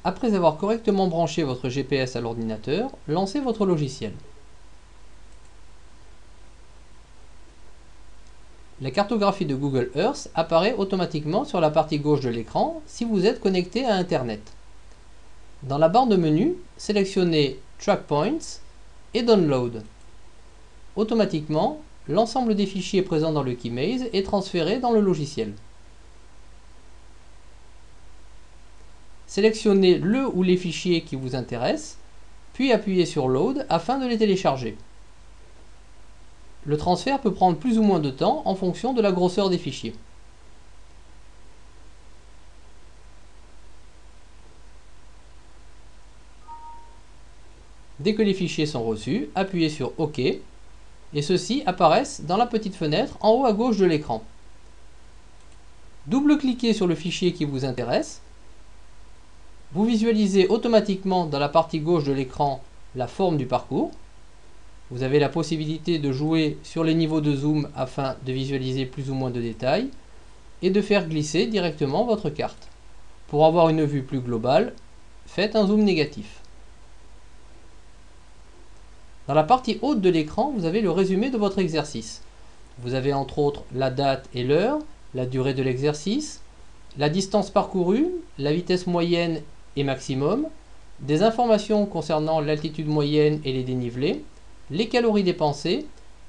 Après avoir correctement branché votre GPS à l'ordinateur, lancez votre logiciel. La cartographie de Google Earth apparaît automatiquement sur la partie gauche de l'écran si vous êtes connecté à Internet. Dans la barre de menu, sélectionnez Track Points et Download. Automatiquement, l'ensemble des fichiers présents dans le Keymaize est transféré dans le logiciel. Sélectionnez le ou les fichiers qui vous intéressent, puis appuyez sur Load afin de les télécharger. Le transfert peut prendre plus ou moins de temps en fonction de la grosseur des fichiers. Dès que les fichiers sont reçus, appuyez sur OK et ceux-ci apparaissent dans la petite fenêtre en haut à gauche de l'écran. Double-cliquez sur le fichier qui vous intéresse. Vous visualisez automatiquement dans la partie gauche de l'écran la forme du parcours. Vous avez la possibilité de jouer sur les niveaux de zoom afin de visualiser plus ou moins de détails et de faire glisser directement votre carte. Pour avoir une vue plus globale, faites un zoom négatif. Dans la partie haute de l'écran, vous avez le résumé de votre exercice. Vous avez entre autres la date et l'heure, la durée de l'exercice, la distance parcourue, la vitesse moyenne et maximum, des informations concernant l'altitude moyenne et les dénivelés, les calories dépensées,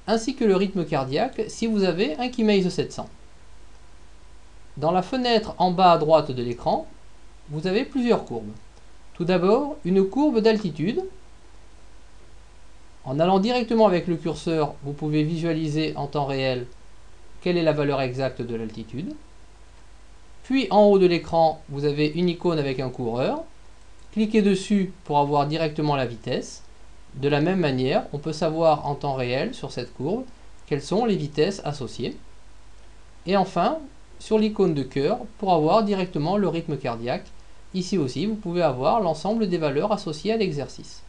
ainsi que le rythme cardiaque si vous avez un Keymaize 700. Dans la fenêtre en bas à droite de l'écran, vous avez plusieurs courbes. Tout d'abord, une courbe d'altitude. En allant directement avec le curseur, vous pouvez visualiser en temps réel quelle est la valeur exacte de l'altitude. Puis en haut de l'écran, vous avez une icône avec un coureur. Cliquez dessus pour avoir directement la vitesse. De la même manière, on peut savoir en temps réel sur cette courbe quelles sont les vitesses associées. Et enfin, sur l'icône de cœur pour avoir directement le rythme cardiaque. Ici aussi, vous pouvez avoir l'ensemble des valeurs associées à l'exercice.